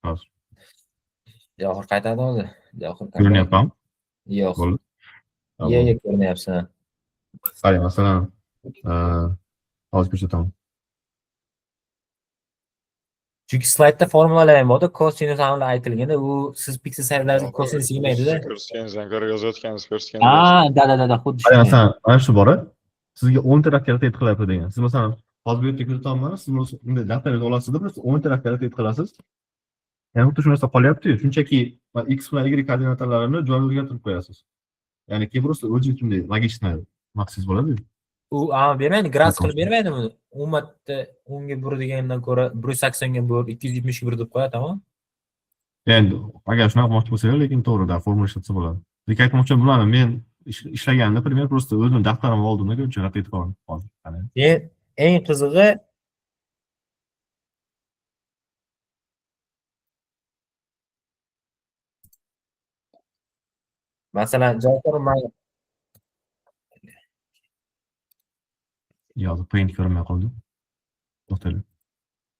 Hozir Javohir qaytadi hozir. Javohir ko'rinyaptimi? Yo'q. Bo'ldi. Yo'q, ko'rinyapsan. Qarang, masalan, hozir ko'rsataman. Chunki slaydda formulalar ham bor-da, cosinus hamla aytilganda, u siz piksel sayzlaringiz cosinus yig'maydi-da. Ko'rsatganingizdan ko'ra yozayotganingiz Da, xuddi Qarang, shunday. masalan, mana shu bor. Sizga 10 ta rotate qilyapti degan. Siz masalan, hozir bu yerda ko'rsataman, siz unda daftaringizni olasizda, biz 10 ta rotate qilasiz. Ya'ni xuddi shu narsa qolyapti-yu, shunchaki x bilan y koordinatalarini joyiga o'zgartirib qo'yasiz. Ya'ni keyin просто o'zi shunday logichniy maqsadsiz bo'ladi-yu. U bermaydi, gras qilib bermaydimi? 10 marta 10 ga bur degandan ko'ra 180 ga bur, 270 ga bur deb qo'yadi, tamom. Endi agar shunaqa qilmoqchi bo'lsangiz, lekin to'g'rida formula ishlatsa bo'ladi. Lekin aytmoqchi bularni men ishlaganimda primer просто o'zim daftarimni oldimda ko'cha rotate qilaman hozir. Eng qizig'i masalan, Javohir Hozir paint ko'rinmay qoldi. To'xtaylik.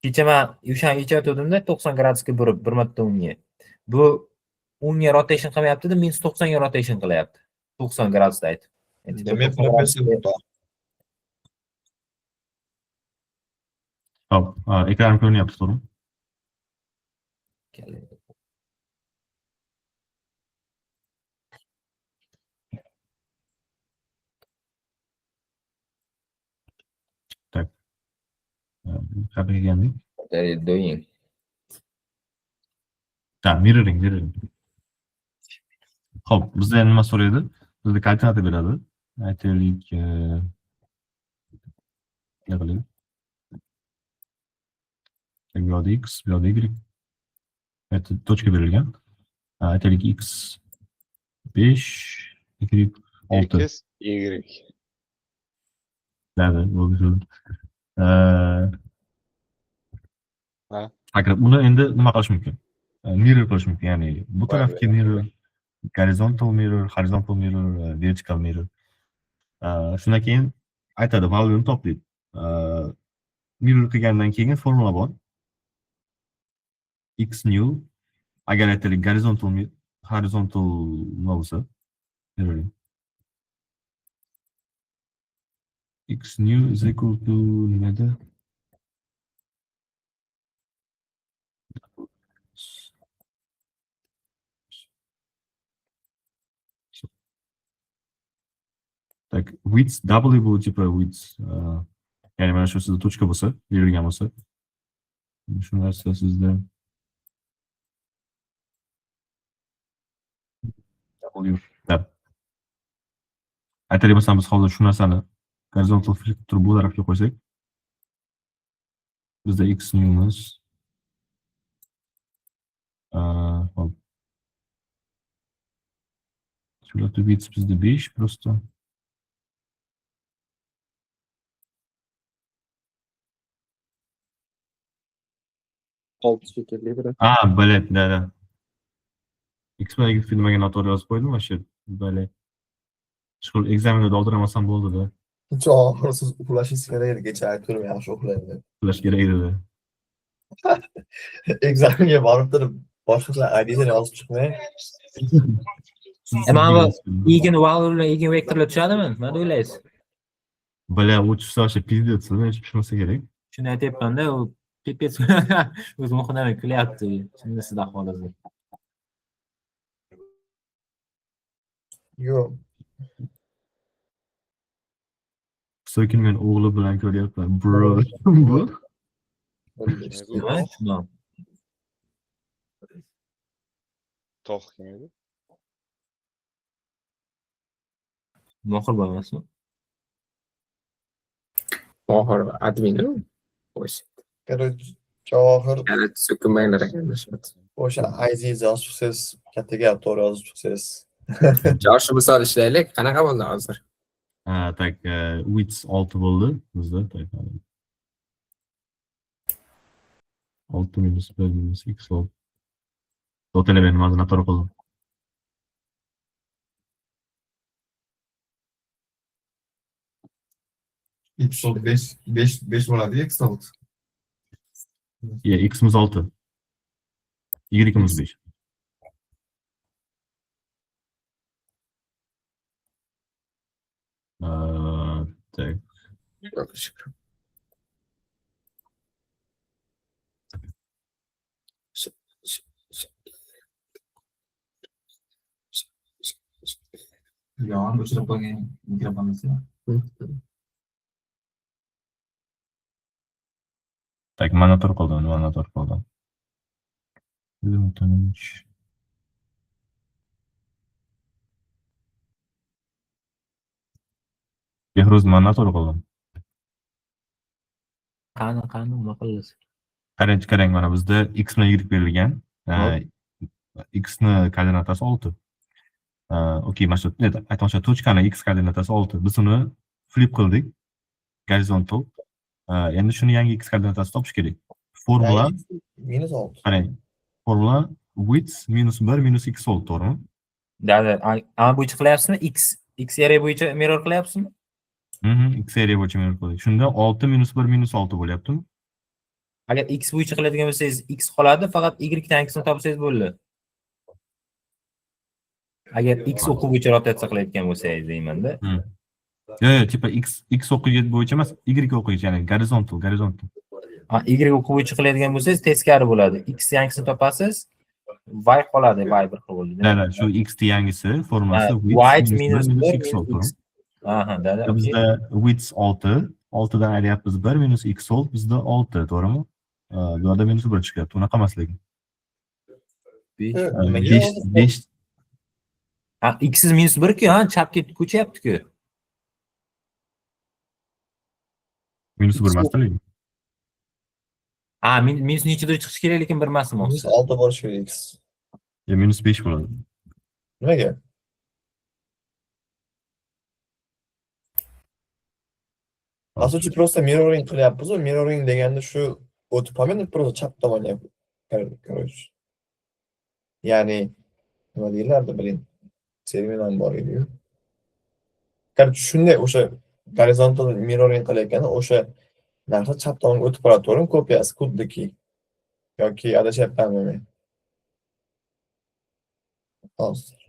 kecha men o'shani yechayotgandimda 90 gradusga burib bir marta 10 ga. Bu 10 ga rotation qilmayapti-da, -90 ga rotation qilyapti. 90 gradusda aytib. Demak, professor Hop, ekran ko'rinyapti, to'g'rimi? Tak. Qayerga kelgandik? Doing. Mirroring. Xo'p, bizda nima so'raydi? Bizda koordinata beradi. Aytaylik, nima qilaylik? Bu yoqda x, bu yoqda y. Tochka berilgan. Aytaylik x 5, y 6. X, Y. Bo'ldi. Ha. Buni endi nima qilish mumkin? Mirror qilish mumkin. Ya'ni bu tarafga mirror, horizontal mirror, vertical mirror. Shundan keyin aytadi, value'ni top deydi. Mirror qilgandan keyin formula bor. X new agar aytaylik horizontal nima bo'lsa, mirroring. X new is equal to nimada? Tak, width double bu tipa width. Ya'ni mana shu sizda tochka bo'lsa, berilgan bo'lsa, shu narsa sizda w. Aytaylik, masalan, biz hozir shu narsani horizontal filtr bu tarafga qo'ysak, bizda x newmiz hop. Shularda width bizda 5 просто. Olti shekilli bir. Bilet, da. X bilan Y filmaga noto'g'ri yozib qo'ydim shu böyle. Shu ekzaminda oldiramasam bo'ldi-da. Hiç oxirsiz uxlashingiz kerak edi, kecha aytib turib yaxshi uxlaydi. Uxlash kerak edi. Ekzamenga borib turib boshqalar aydini yozib chiqmay. Mana bu eigen valor bilan eigen vektorlar tushadimi? Nima o'ylaysiz? Bля, u tushsa o'sha pizdets, hech tushmasa kerak. Shuni aytyapman-da, u pipец o'z muhidan kulyapti. Shunda siz ahvolingiz. Yo'q. So'kin men o'g'li bilan ko'ryapman. Bro. Bu Nima? Shundoq. Tog' kim edi? Mohir bo'lmasmi? Mohir admini. O'sha. Короче, Javohir Kalit so'kinmanglar ekanlashadi. o'sha Aziz yozib chiqsangiz, katta gap to'g'ri yozib chiqsangiz. Josh misol ishlaylik. Qanaqa bo'ldi hozir? tak width 6 bo'ldi bizda. Tak. 6 minus 1 minus x oldu. Total benim adına taraf oldu. X oldu 5 bo'ladi, X oldu. Ya x'imiz 6. Y'imiz 5. Tak. Yok şükür. Yağın o'chirib qo'ygan mikrofonimizni. Tak, mana taraf oldu. Mana taraf oldu. Behruz mana taraf oldu. Qani nima qilasiz? Qarang mana bizda x bilan y berilgan. X ni koordinatasi 6. Okey, mana shu aytmoqchi tochkani x koordinatasi 6. Biz uni flip qildik. Horizontal. Endi shuni yangi x koordinatasi topish kerak. Formula minus 6. qarang. Formula width minus 1 minus x oldu, to'g'rimi? Dada, ana bo'yicha qilyapsizmi? X area bo'yicha mirror qilyapsizmi? X area bo'yicha mirror qildik. Shunda 6 minus 1 minus 6 bo'lyaptimi? Agar x bo'yicha qiladigan bo'lsangiz x qoladi, faqat y tangisini topsangiz bo'ldi. Agar x o'quv bo'yicha rotatsiya qilayotgan bo'lsangiz deymanda. Yo'q, tipa x o'qish bo'yicha emas, y o'qish, ya'ni horizontal. Y o'quv bo'yicha qiladigan bo'lsangiz teskari bo'ladi. X yangisini topasiz, y qoladi, y bir xil bo'ladi. Dada, shu x yangisi formulasi width minus 1 x oldu. minus x. Aha, dada. Bizda width 6, 6 dan ayryapmiz 1 minus x oldu, bizda 6, to'g'rimi? Bu yerda minus 1 chiqyapti. Unaqa emas lekin. 5 Ha, x siz minus 1 ku, ha, chapga ko'chyapti-ku. minus 1 emas lekin. Ha, minus nechidir chiqishi kerak, lekin 1 emasmi? Minus 6 bo'lishi kerak X. Minus 5 bo'ladi. Nimaga? Asosiy просто mirroring qilyapmiz. Mirroring deganda shu o'tib qolmaydi, просто chap tomonga. Короче. Ya'ni nima deyiladi, bilin. Termin bor edi-yu. Короче, shunday o'sha horizontal mirroring qilayotganda o'sha narsa chap tomonga o'tib qoladi, to'g'rimi? Kopiyasi xuddiki. Yoki adashyapmanmi men? Hozir.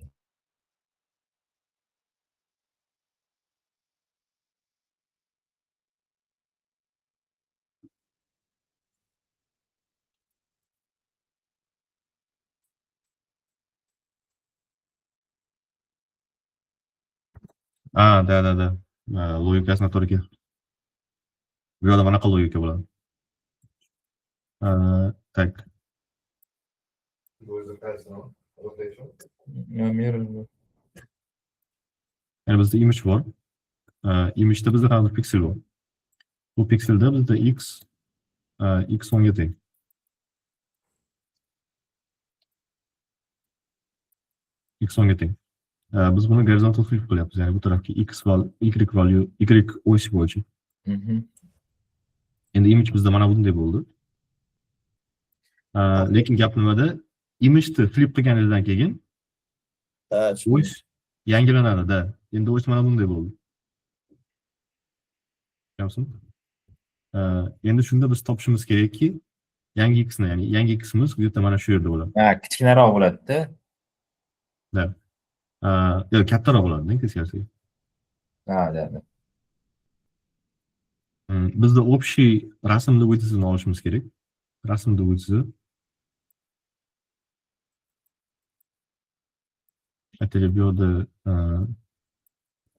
Da. Logikasini to'g'ri kel. Bu yerda mana qanaqa logika bo'ladi? Tak. Yani bizda image bor. Image'da bizda har bir piksel bor. Bu pikselde bizda x 10 ga teng. X 10 ga teng. Biz buni horizontal flip qilyapmiz. Ya'ni bu tarafga y osi bo'yicha. Endi image bizda mana bunday bo'ldi. Lekin gap nimada? Image'ni flip qilganingizdan keyin Ha, tushundim. Voice yangilanadi-da. Endi voice mana bunday bo'ldi. Tushunamizmi? Endi shunda biz topishimiz kerakki, yangi xni, ya'ni yangi ximiz bu yerda mana shu yerda bo'ladi. Ha, kichkinaroq bo'ladi-da. Da. Yo'q, kattaroq bo'ladi-da, teskarisiga. Ha, da. Bizda общий rasmni width'ini olishimiz kerak. Rasmni width'i aytaylik, bu yerda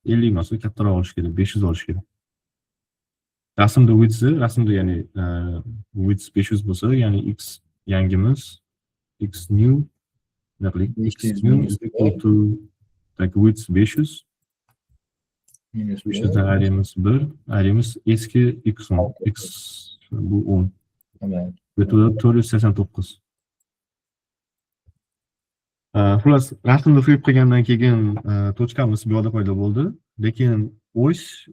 50 emas, kattaroq olish kerak, 500 olish kerak. Rasmda rasmda ya'ni width 500 bo'lsa, ya'ni x yangimiz, x new, x 500 new minus is equal to like width 500, Minus 500 dan ayrıymiz 1, ayrıymiz eski x10, x bu 10. Tamam. Bu yerda 489. Xullas, rasmni qo'yib qo'ygandan keyin tochkamiz bu yerda paydo bo'ldi, lekin oś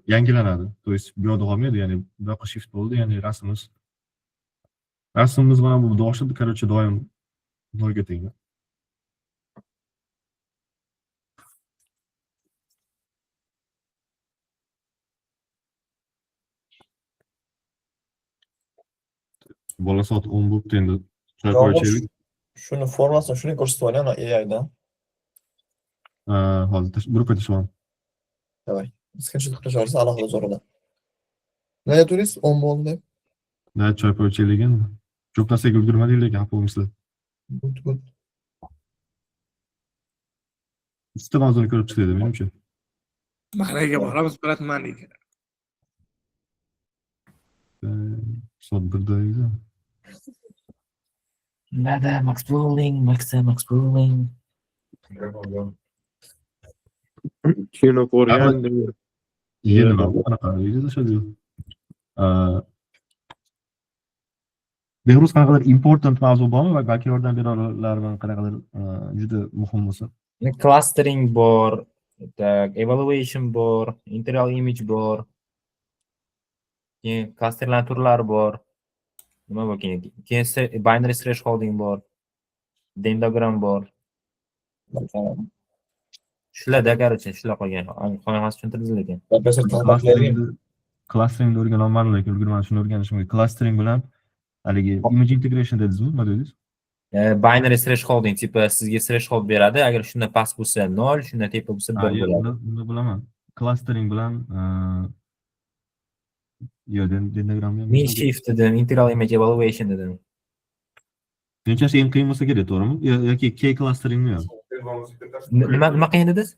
yangilanadi. To есть bu yerda qolmaydi, ya'ni bu yoqqa shift bo'ldi, ya'ni rasmimiz mana bu doshi, короче, doim nolga teng. Bola soat 10 bo'libdi, endi choy qo'yaylik. Shuni formasini shuni ko'rsatib olgan AI'dan. Hozir gruppa tashladim. Davay. Screenshot qilish olsa alohida zo'rada. Ne aytdingiz? 10 bo'ldi deb. Da choy qo'yaylik endi. Ko'p narsaga ulgurmadik, lekin xafa bo'lmaysizlar. Good. Ikkita mavzuni ko'rib chiqdi menimcha. Maharaga boramiz, bratmaniga. Soat 1da edi. Nada, Max Brolin. Kino ko'rgandim. Yeni var. Qanaqa yozishadi? Behruz qanaqadir important mavzu bormi va balki yordam bera olarman, qanaqadir juda muhim bo'lsa. Clustering bor, tak, evaluation bor, integral image bor. Keyin clusterlar turlari bor. Nima bor keyin? Keyin binary thresholding bor. Dendrogram bor. Shularda, короче, shular qolgan. Qolganini tushuntirdingiz lekin. Professor tanqidlaydi. Clustering o'rgan olmadim, lekin ulgurmadim, shuni o'rganishim kerak. Clustering bilan haligi image integration dedingizmi? Nima dedingiz? Binary thresholding tipi sizga threshold beradi. Agar shundan past bo'lsa 0, shundan tepa bo'lsa 1 bo'ladi. Buni bilaman. Clustering bilan yo, dendrogram ham. Mean shift dedim, integral image evaluation dedim. Menimcha eng qiyin bo'lsa kerak, to'g'rimi? Yoki K clusteringmi yo? Nima qiyin dedingiz?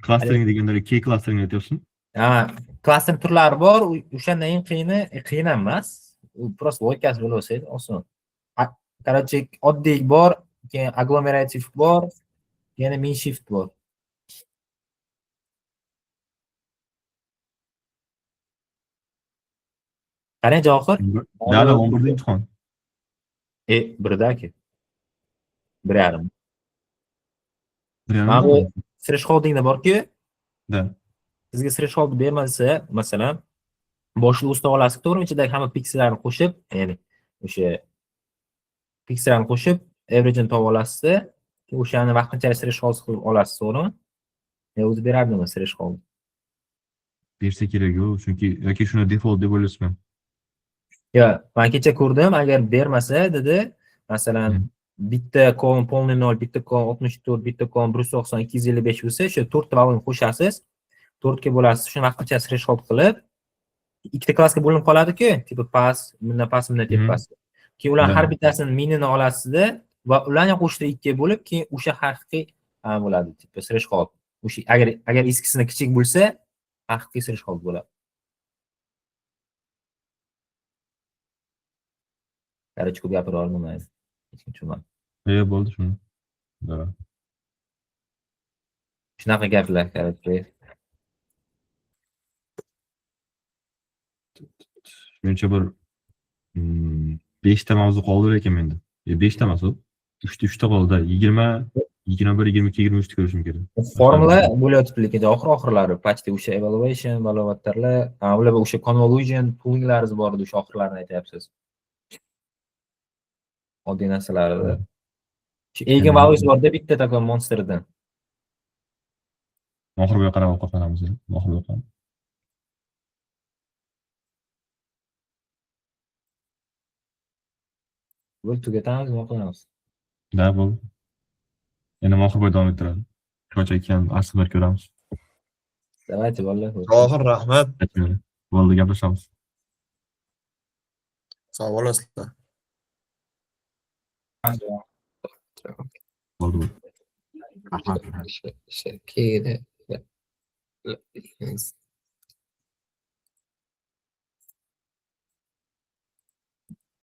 Clustering deganda K clustering aytyapsizmi? Ha, klaster turlari bor, o'shandan eng qiyin emas. U просто logikasi bo'lib olsa oson. Короче, oddiy bor, keyin agglomerativ bor, yana mean shift bor. Qarang Javohir. Dala 11da imtihon. Birdaki. 1,5. Mana Mana bu thresholdingda bor-ku, da. sizga threshold bermasa, masalan, boshida usta olasiz, to'g'rimi? Ichidagi hamma piksellarni qo'shib, ya'ni o'sha piksellarni qo'shib, average-ni topib olasiz, o'shani vaqtinchalik threshold qilib olasiz, to'g'rimi? O'zi beradimi threshold? Bersa kerak-ku, chunki yoki shuni default deb o'ylaysizmi? Yo, men kecha ko'rdim, agar bermasa dedi, masalan, bitta kolon polni 0, bitta kolon 64, bitta kolon 190, 255 bo'lsa, o'sha 4 ta valni qo'shasiz, 4 ga bo'lasiz, shuni vaqtincha threshold qilib, ikkita klassga bo'linib qoladi-ku, tipi past, bundan past, bundan tepasi. Keyin ular har bittasini minini olasizda va ularni qo'shtirib 2 ga bo'lib, keyin o'sha haqiqiy bo'ladi, tipi threshold. O'sha agar eskisini kichik bo'lsa, haqiqiy threshold bo'ladi. Qarich ko'p gapira olmayman. Bo'ldi shuni. Shunaqa gaplar, qarich. Menimcha bir 5 ta mavzu qoldi lekin menda. 5 ta emas u. 3 ta qoldi. 20, 21, 22, 23 ta ko'rishim kerak. Formula bo'layotibdi lekin oxirlari, почти o'sha evaluation, balovatlarlar, ular o'sha convolution toolinglaringiz bor edi, o'sha oxirlarini aytyapsiz. Oddiy narsalarni. Shu Eigen Valves borda bitta takon monsterdan. Oxirgiga qarab ovqatlanamiz. Oxirgiga qarab. Bo'l tugatamiz, nima qilamiz? Da bu. Yana oxir bo'yi davom ettiradi. Shocha ekan, asli ko'ramiz. Давайте, vallahi. Javohir, rahmat. Aytmaydi. Bo'ldi, gaplashamiz. Sog' bo'lasizlar. Bo'ldi. Shakira.